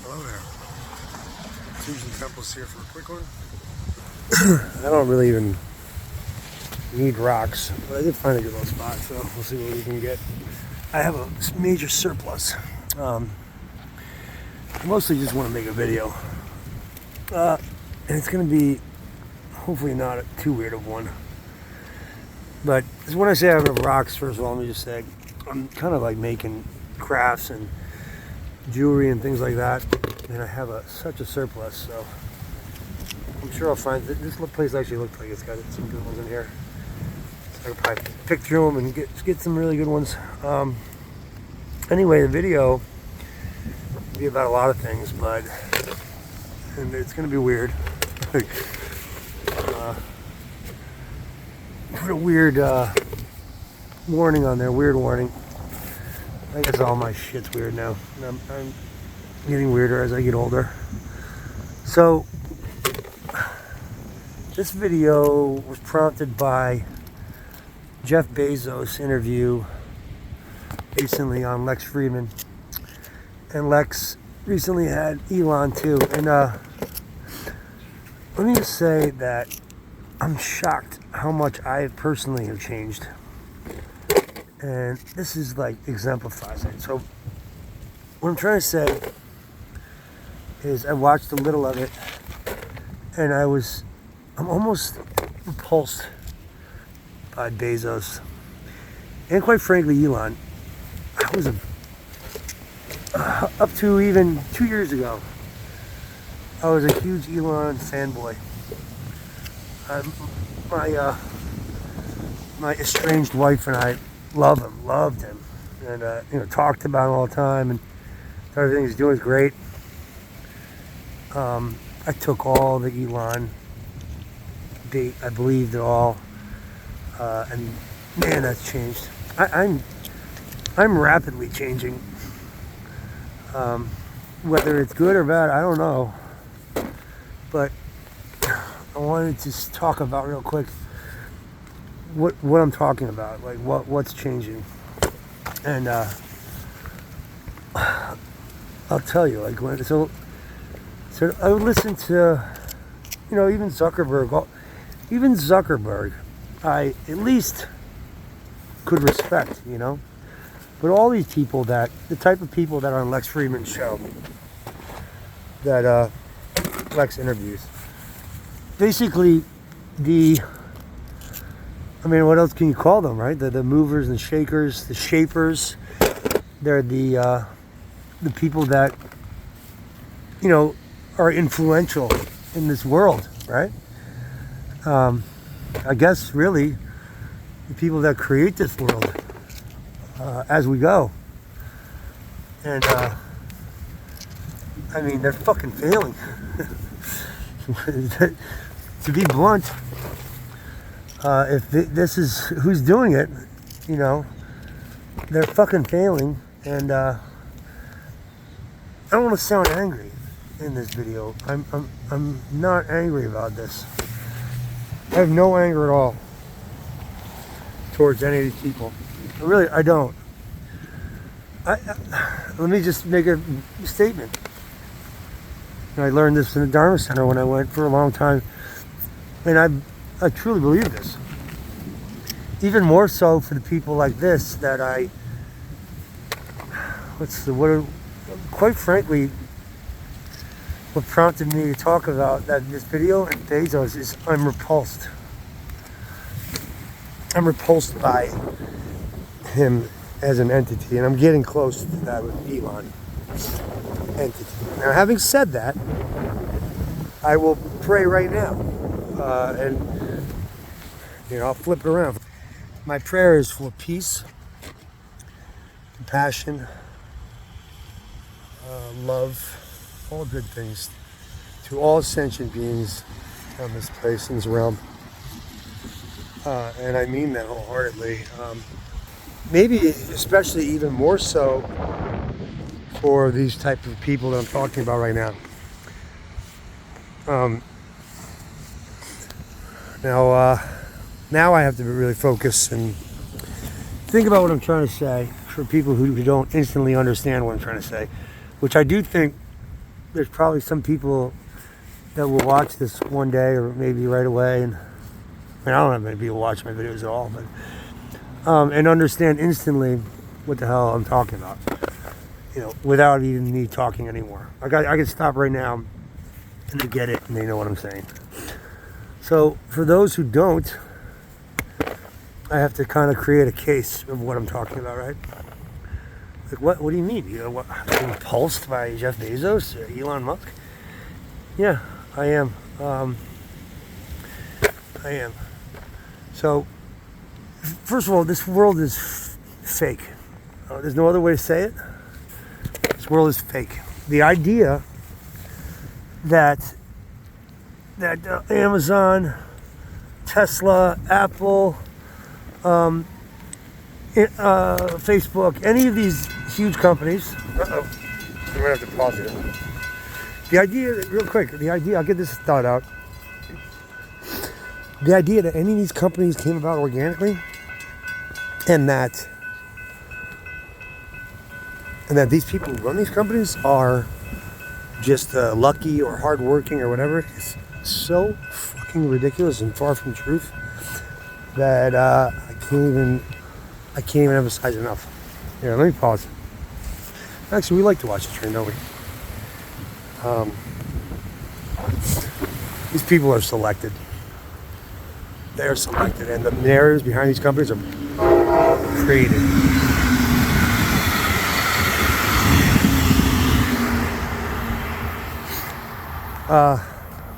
Hello there. Fusion Temples here for a quick one. I don't really even need rocks, but I did find a good little spot, so we'll see what we can get. I have a major surplus. I mostly just want to make a video. And it's going to be hopefully not too weird of one. But when I say I have rocks, first of all, let me just say I'm kind of like making crafts and jewelry and things like that, and I have such a surplus, so I'm sure I'll find this place actually looked like it's got some good ones in here, so I can probably pick through them and get some really good ones. Anyway, the video will be about a lot of things, and it's going to be weird. Put a weird warning on there, weird warning. I guess all my shit's weird now. I'm getting weirder as I get older. So, this video was prompted by Jeff Bezos' interview recently on Lex Friedman. And Lex recently had Elon too. And let me just say that I'm shocked how much I personally have changed. And this is like exemplifies it. So what I'm trying to say is I watched a little of it and I'm almost repulsed by Bezos. And quite frankly, Elon. I was up to even 2 years ago, I was a huge Elon fanboy. My estranged wife and I loved him, and talked about him all the time, and everything he's doing is great. I took all the Elon bait, I believed it all, and man, that's changed. I'm rapidly changing. Whether it's good or bad, I don't know, but I wanted to just talk about real quick what I'm talking about, like what's changing. And I'll tell you, like so I would listen to even Zuckerberg, I at least could respect, but all these people, the type of people that are on Lex Friedman's show, that Lex interviews, basically what else can you call them, right? The movers and shakers, the shapers. They're the people that, are influential in this world, right? I guess really the people that create this world as we go. And they're fucking failing. To be blunt, if this is who's doing it, they're fucking failing. And I don't want to sound angry in this video. I'm not angry about this. I have no anger at all towards any of these people. I don't. Let me just make a statement. I learned this in the Dharma Center when I went for a long time, and I truly believe this. Even more so for the people like this that quite frankly, what prompted me to talk about this video and Bezos is I'm repulsed. I'm repulsed by him as an entity, and I'm getting close to that with Elon entity. Now, having said that, I will pray right now, and I'll flip it around. My prayer is for peace, compassion, love, all good things to all sentient beings on this place, in this realm. And I mean that wholeheartedly. Maybe especially even more so for these type of people that I'm talking about right now. Now I have to really focus and think about what I'm trying to say for people who don't instantly understand what I'm trying to say, which I do think there's probably some people that will watch this one day or maybe right away, and I don't have many people watch my videos at all, but and understand instantly what the hell I'm talking about, without even me talking anymore. I can stop right now and they get it and they know what I'm saying. So for those who don't, I have to kind of create a case of what I'm talking about, right? Like, what do you mean? What, being pulsed by Jeff Bezos, Elon Musk? Yeah, I am. I am. So, first of all, this world is fake. There's no other way to say it. This world is fake. The idea that Amazon, Tesla, Apple, Facebook, any of these huge companies. I'm gonna have to pause it. The idea, real quick, I'll get this thought out. The idea that any of these companies came about organically, and that these people who run these companies are just lucky or hardworking or whatever, is so fucking ridiculous and far from truth that I can't even emphasize enough. Here, let me pause. Actually, we like to watch the train, don't we? These people are selected. They're selected, and the narratives behind these companies are created.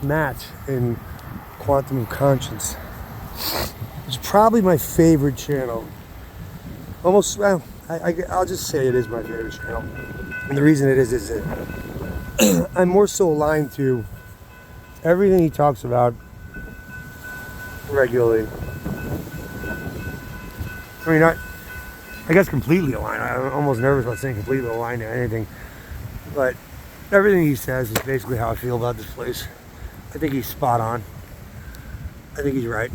Matt in Quantum of Conscience. It's probably my favorite channel. Almost, well, I'll just say it is my favorite channel. And the reason it is that I'm more so aligned to everything he talks about regularly. I mean, I guess completely aligned. I'm almost nervous about saying completely aligned to anything. But everything he says is basically how I feel about this place. I think he's spot on. I think he's right.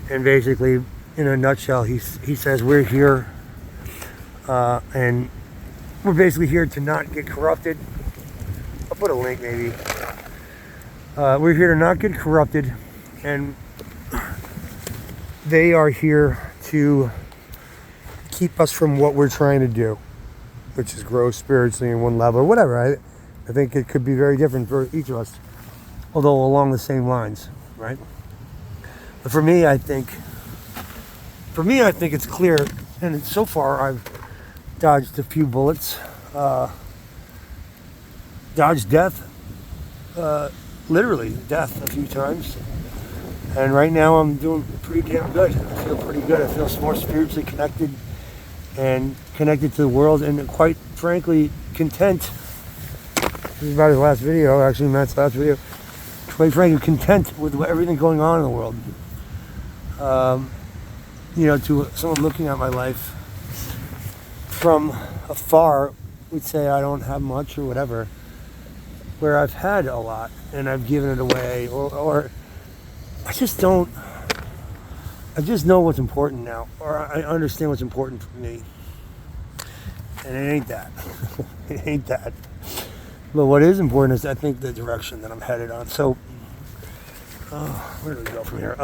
And basically, in a nutshell, he says we're here, and we're basically here to not get corrupted. I'll put a link maybe. We're here to not get corrupted, and they are here to keep us from what we're trying to do, which is grow spiritually in one level or whatever. I think it could be very different for each of us, although along the same lines, right? But for me, I think it's clear, and so far I've dodged a few bullets, dodged death, literally death a few times, and right now I'm doing pretty damn good. I feel pretty good. I feel more spiritually connected and connected to the world, and quite frankly content. This is about his last video, actually Matt's last video. Quite frankly content with everything going on in the world. To someone looking at my life from afar would say I don't have much or whatever, where I've had a lot and I've given it away, or I just know what's important now, or I understand what's important for me, and it ain't that. It ain't that. But what is important is, I think, the direction that I'm headed on. So where do we go from here?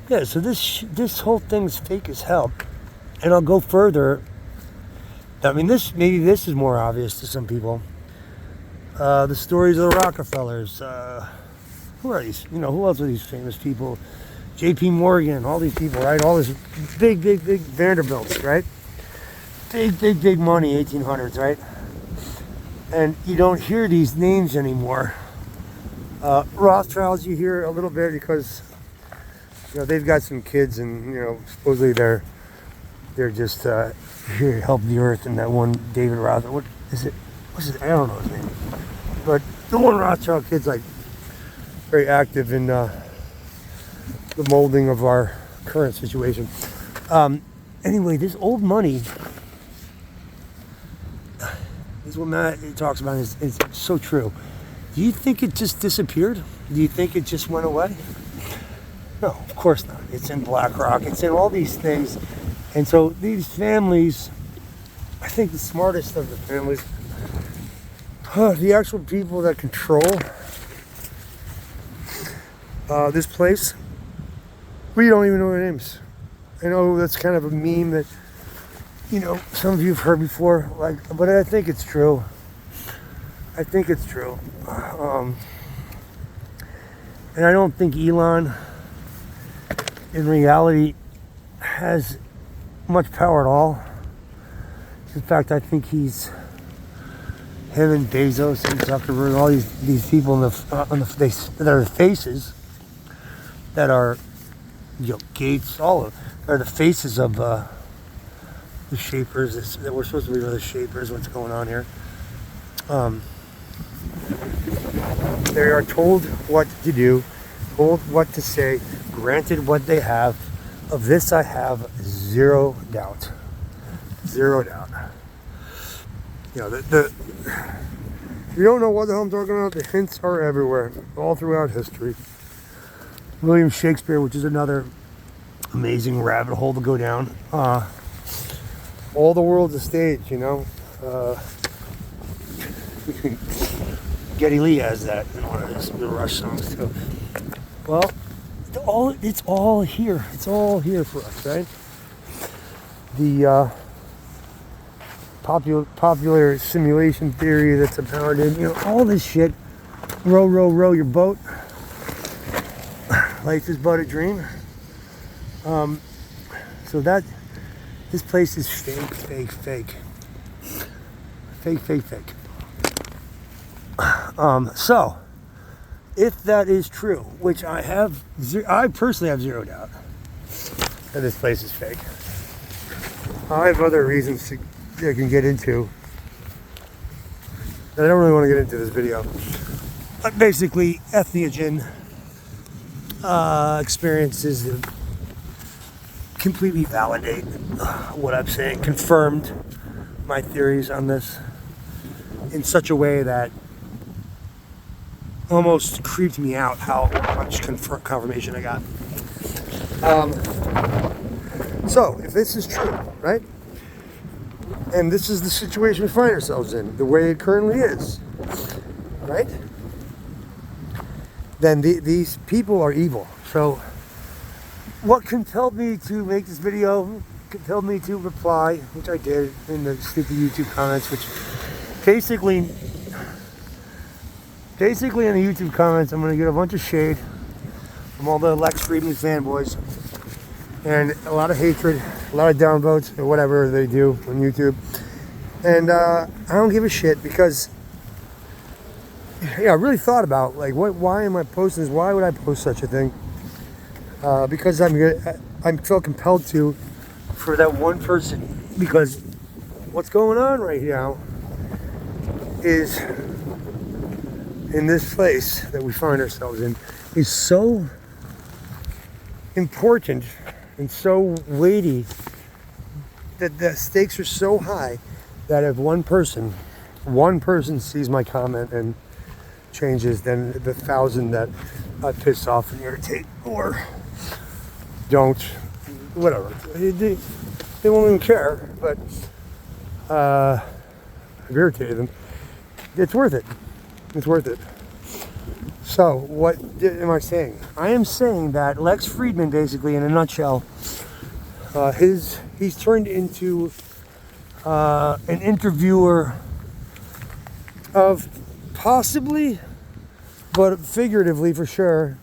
Yeah, so this whole thing's fake as hell, and I'll go further. I mean, maybe this is more obvious to some people. The stories of the Rockefellers. Who are these? Who else are these famous people? J.P. Morgan, all these people, right? All this big Vanderbilts, right? Big money, 1800s, right? And you don't hear these names anymore. Rothschilds, you hear a little bit because they've got some kids, and supposedly they're just here to help the earth. And that one David Rothschild, what is it? What's his? I don't know his name. But the one Rothschild kid's like very active in the molding of our current situation. Anyway, this old money is what Matt talks about. Is so true. Do you think it just disappeared? Do you think it just went away? No, of course not. It's in BlackRock. It's in all these things. And so these families, I think the smartest of the families, the actual people that control this place, we don't even know their names. I know that's kind of a meme that, you know, some of you have heard before, like, but I think it's true. I think it's true. And I don't think Elon, in reality, has much power at all. In fact, I think him and Bezos and Zuckerberg, all these people that are the faces, that are, you know, Gates, all of them, are the faces of the shapers. That we're supposed to be the shapers. What's going on here? They are told what to do, told what to say, granted what they have. Of this, I have zero doubt. Zero doubt. You know, if you don't know what the hell I'm talking about, the hints are everywhere, all throughout history. William Shakespeare, which is another amazing rabbit hole to go down. All the world's a stage, you know. Geddy Lee has that in one of his Rush songs too. Well, it's all here. It's all here for us, right? The popular simulation theory that's abounded, you know, all this shit. Row, row, row your boat. Life is but a dream. So this place is fake. So, if that is true, which I personally have zero doubt that this place is fake. I have other reasons I can get into that I don't really want to get into this video. But basically, entheogen experiences that completely validate what I'm saying, confirmed my theories on this in such a way that almost creeped me out how much confirmation I got. So, if this is true, right? And this is the situation we find ourselves in, the way it currently is, right? Then these people are evil. So, what compelled me to make this video, compelled me to reply, which I did in the stupid YouTube comments, which basically in the YouTube comments, I'm going to get a bunch of shade from all the Lex Friedman fanboys and a lot of hatred, a lot of downvotes, or whatever they do on YouTube. And I don't give a shit because, yeah, I really thought about, like, why am I posting this? Why would I post such a thing? Because I feel compelled to, for that one person. Because what's going on right now is, in this place that we find ourselves in, is so important and so weighty that the stakes are so high that if one person sees my comment and changes, then the 1,000 that I piss off and irritate or don't, whatever, they won't even care, but I've irritated them. It's worth it. It's worth it. So, what am I saying? I am saying that Lex Friedman, basically, in a nutshell, he's turned into an interviewer of possibly, but figuratively for sure,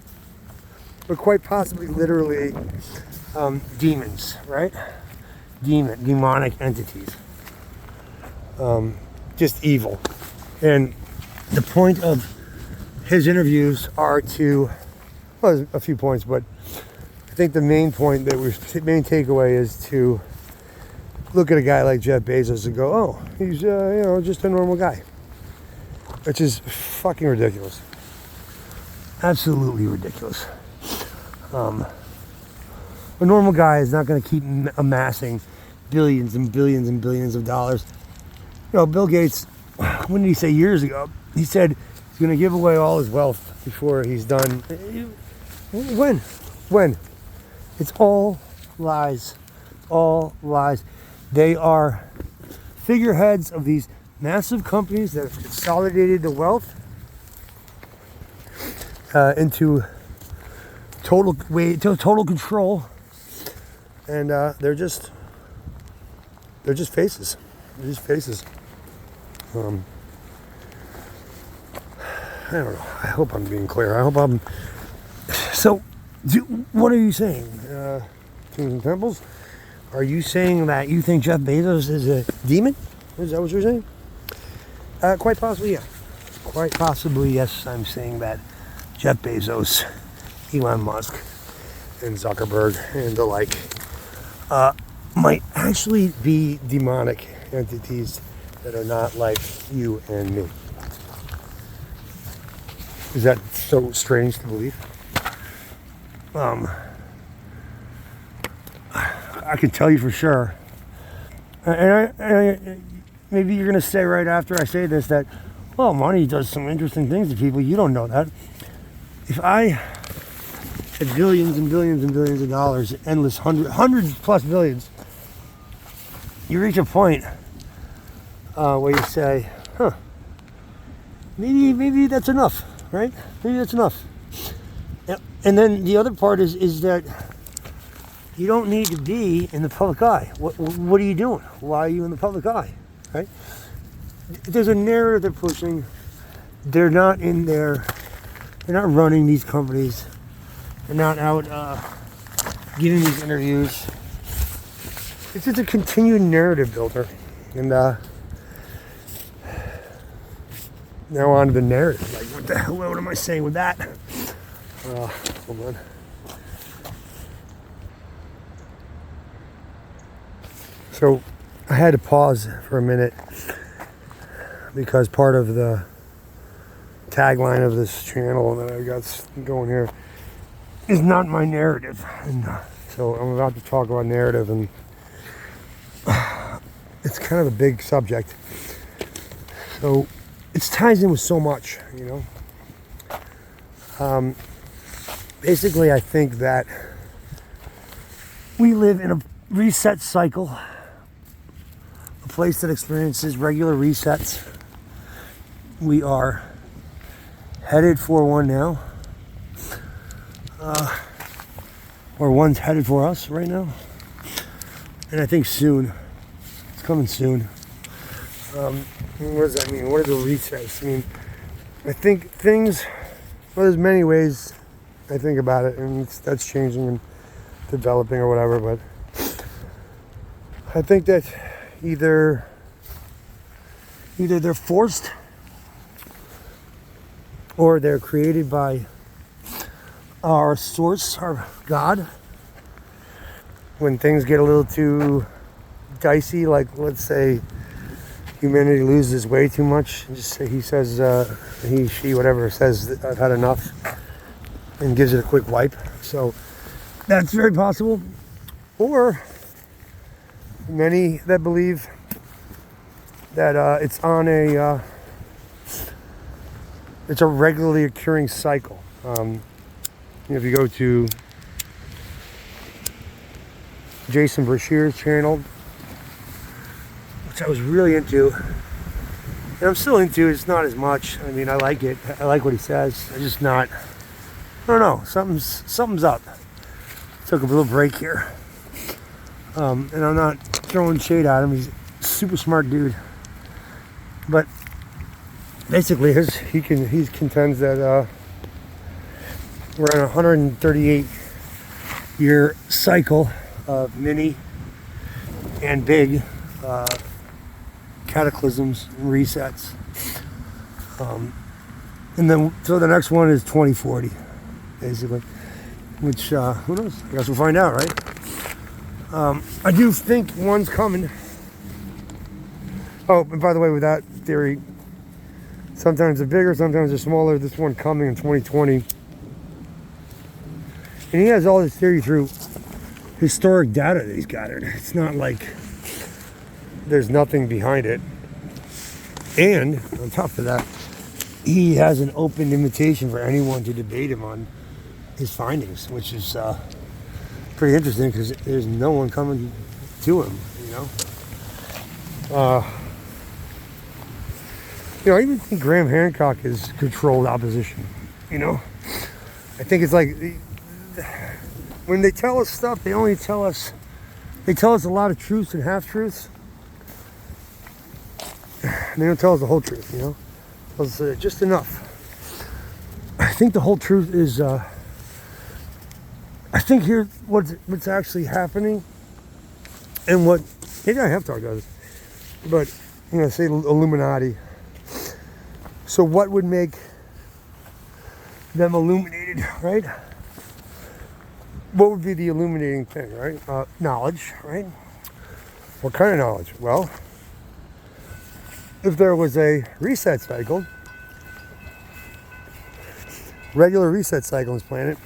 but quite possibly literally, demons, right? Demonic entities. Just evil. And the point of his interviews are to, well, a few points, but I think the main point main takeaway is to look at a guy like Jeff Bezos and go, oh, he's just a normal guy, which is fucking ridiculous, absolutely ridiculous. A normal guy is not going to keep amassing billions and billions and billions of dollars. You know, Bill Gates, when did he say years ago? He said he's going to give away all his wealth before he's done. When? It's all lies. All lies. They are figureheads of these massive companies that have consolidated the wealth into total control, and they're just faces. They're just faces. I don't know. I hope I'm being clear. I hope I'm. So, what are you saying, Kings and Temples? Are you saying that you think Jeff Bezos is a demon? Is that what you're saying? Quite possibly, yeah. Quite possibly, yes. I'm saying that Jeff Bezos, Elon Musk, and Zuckerberg, and the like, might actually be demonic entities that are not like you and me. Is that so strange to believe? I can tell you for sure, and maybe you're going to say right after I say this that, well, money does some interesting things to people. You don't know that. If I had billions and billions and billions of dollars, endless hundreds plus billions, you reach a point where you say, huh, maybe that's enough, right? Maybe that's enough. And then the other part is that you don't need to be in the public eye. What are you doing? Why are you in the public eye, right? There's a narrative they're pushing. They're not in there. They're not running these companies. They're not out giving these interviews. It's just a continued narrative builder. And now on to the narrative. Like, what the hell? What am I saying with that? Hold on. So I had to pause for a minute because part of the tagline of this channel that I got going here is not my narrative. And so I'm about to talk about narrative, and it's kind of a big subject. So it ties in with so much, you know. Basically, I think that we live in a reset cycle, a place that experiences regular resets. We are headed for one now, or one's headed for us right now, and I think soon, it's coming soon. What does that mean? What are the resets? I mean, I think things, well, there's many ways I think about it, and that's changing and developing or whatever, but I think that either they're forced or they're created by our source, our God. When things get a little too dicey, like let's say humanity loses way too much, just say he says, he, she, whatever, says, I've had enough, and gives it a quick wipe. So that's very possible. Or many that believe that it's on it's a regularly occurring cycle. If you go to Jason Brashear's channel, which I was really into, and I'm still into, it's not as much. I mean, I like it. I like what he says. I'm just not, I don't know, something's up. Took a little break here. And I'm not throwing shade at him. He's a super smart dude. But basically, he contends that we're in a 138-year cycle of mini and big cataclysms and resets. And then, so the next one is 2040, basically. Which, who knows? I guess we'll find out, right? I do think one's coming. Oh, and by the way, with that theory, sometimes they're bigger, sometimes they're smaller. This one coming in 2020. And he has all this theory through historic data that he's gathered. It's not like there's nothing behind it. And on top of that, he has an open invitation for anyone to debate him on his findings, which is pretty interesting because there's no one coming to him, you know. You know, I even think Graham Hancock is controlled opposition. You know, I think it's like when they tell us stuff, they tell us a lot of truths and half truths. They don't tell us the whole truth. You know, tell us just enough. I think the whole truth is. I think here's what's actually happening, and what maybe I have talked about this, but you know, say Illuminati. So what would make them illuminated, right? What would be the illuminating thing, right? Knowledge, right? What kind of knowledge? Well, if there was a reset cycle, regular reset cycle on this planet,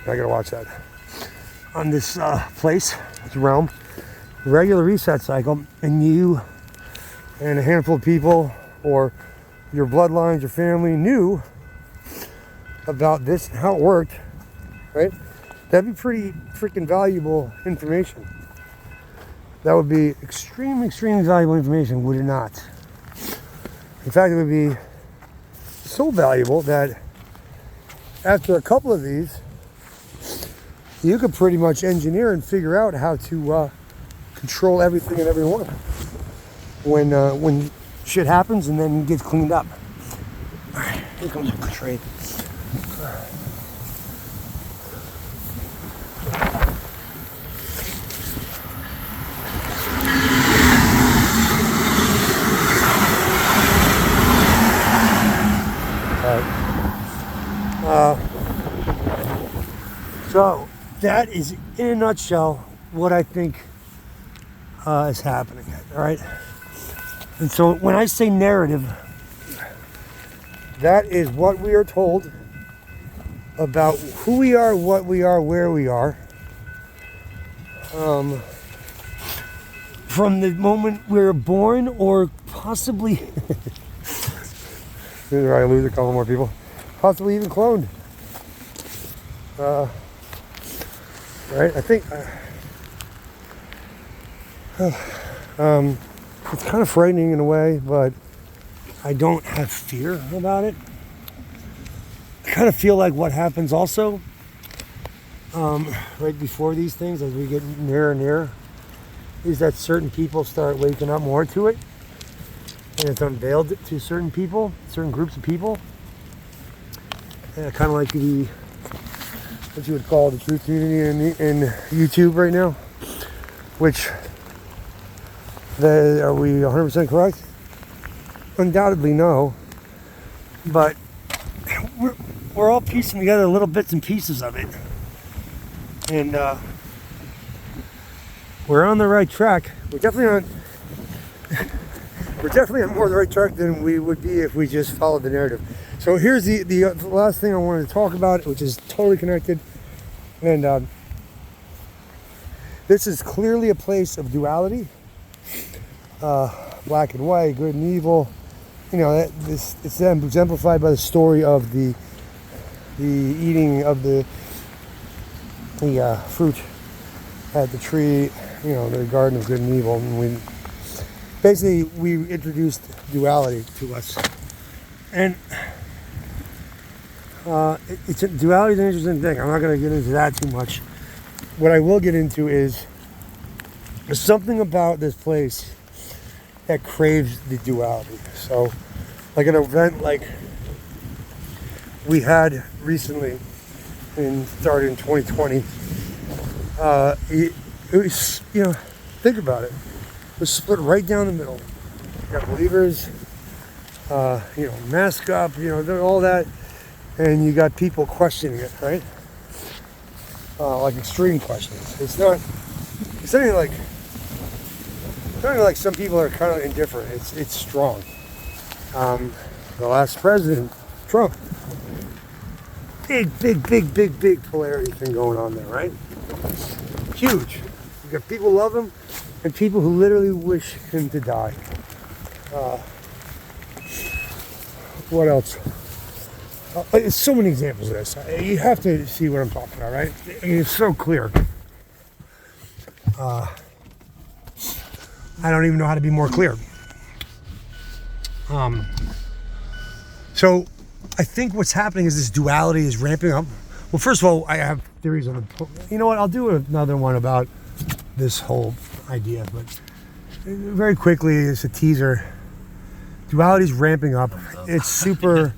I gotta watch that, on this place, this realm, regular reset cycle, and you and a handful of people, or your bloodlines, your family, knew about this and how it worked, right? That'd be pretty freaking valuable information. That would be extremely, extremely valuable information, would it not? In fact, it would be so valuable that after a couple of these, you could pretty much engineer and figure out how to control everything and everyone when shit happens and then gets cleaned up. All right, here comes the trade. So that is, in a nutshell, what I think is happening. All right. And so when I say narrative, that is what we are told about who we are, what we are, where we are. From the moment we're born, or possibly, did I lose a couple more people? Possibly even cloned. Right? I think it's kind of frightening in a way, but I don't have fear about it. I kind of feel like what happens also right before these things, as we get nearer and nearer, is that certain people start waking up more to it, and it's unveiled to certain people, certain groups of people. Kind of like the, what you would call the truth community in YouTube right now, which, are we 100% correct? Undoubtedly no, but we're all piecing together little bits and pieces of it, and we're on the right track. We're definitely on more the right track than we would be if we just followed the narrative. So here's the last thing I wanted to talk about, which is totally connected. And this is clearly a place of duality, black and white, good and evil. You know, it's exemplified by the story of the eating of the fruit at the tree, you know, the garden of good and evil. And we introduced duality to us, and duality is an interesting thing. I'm not going to get into that too much. What I will get into is there's something about this place that craves the duality. So, like an event like we had recently, started in 2020. It was, you know, think about it. It was split right down the middle. You got believers, you know, mask up, you know, all that. And you got people questioning it, right? Like extreme questions. It's not even like some people are kind of indifferent. It's strong. The last president, Trump, big polarity thing going on there, right? Huge. You got people who love him and people who literally wish him to die. What else? There's so many examples of this. You have to see what I'm talking about, right? I mean, it's so clear. I don't even know how to be more clear. So I think what's happening is this duality is ramping up. Well, first of all, I have theories on the... You know what? I'll do another one about this whole idea, but very quickly, it's a teaser. Duality is ramping up. It's super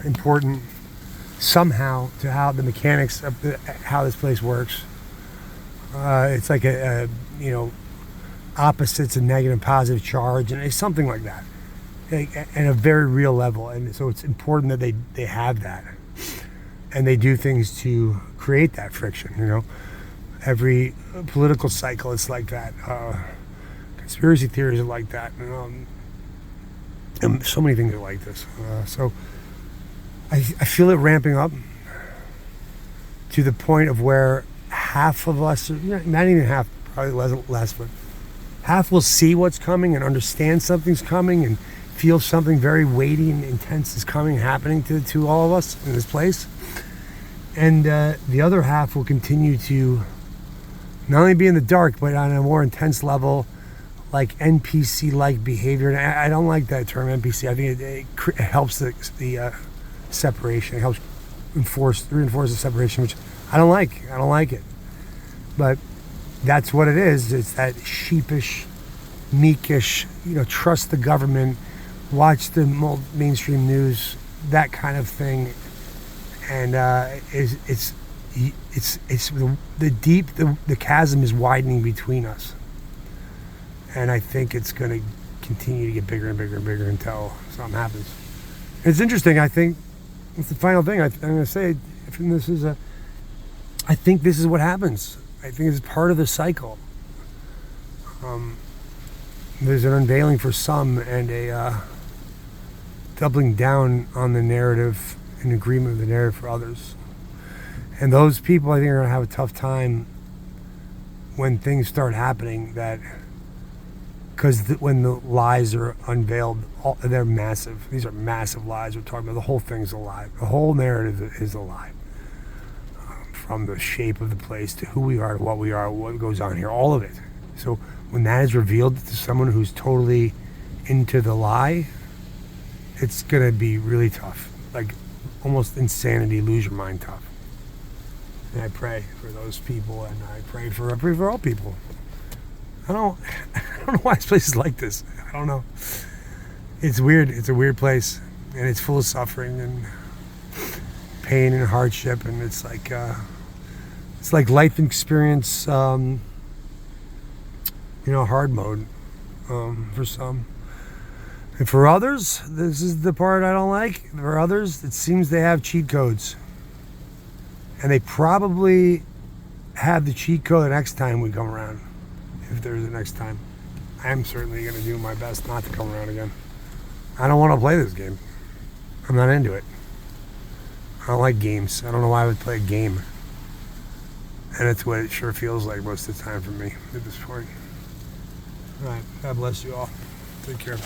important somehow to how the mechanics of how this place works. It's like a opposites and negative and positive charge, and it's something like that, at a very real level. And so it's important that they have that, and they do things to create that friction. Every political cycle is like that. Conspiracy theories are like that, and so many things are like this. So I feel it ramping up to the point of where half of us, not even half, probably less, but half will see what's coming and understand something's coming and feel something very weighty and intense is happening to all of us in this place. And the other half will continue to not only be in the dark, but on a more intense level, like NPC-like behavior. And I don't like that term, NPC. I think it helps the separation. It helps reinforce the separation, which I don't like. I don't like it. But that's what it is. It's that sheepish, meekish, trust the government, watch the mainstream news, that kind of thing. And it's the chasm is widening between us. And I think it's going to continue to get bigger and bigger and bigger until something happens. It's interesting. I think it's the final thing I'm going to say. I think this is what happens. I think it's part of the cycle. There's an unveiling for some and a doubling down on the narrative, an agreement of the narrative for others. And those people, I think, are going to have a tough time when things start happening because when the lies are unveiled, they're massive. These are massive lies we're talking about. The whole thing's a lie. The whole narrative is a lie. From the shape of the place to who we are, to what we are, what goes on here, all of it. So when that is revealed to someone who's totally into the lie, it's going to be really tough. Like almost insanity, lose your mind tough. And I pray for those people, and I pray for all people. I don't know why this place is like this. I don't know. It's weird. It's a weird place, and it's full of suffering and pain and hardship, and it's like life experience, hard mode for some. And for others, this is the part I don't like. For others, it seems they have cheat codes. And they probably have the cheat code the next time we come around. If there's a next time. I'm certainly going to do my best not to come around again. I don't want to play this game. I'm not into it. I don't like games. I don't know why I would play a game. And it's what it sure feels like most of the time for me at this point. All right. God bless you all. Take care.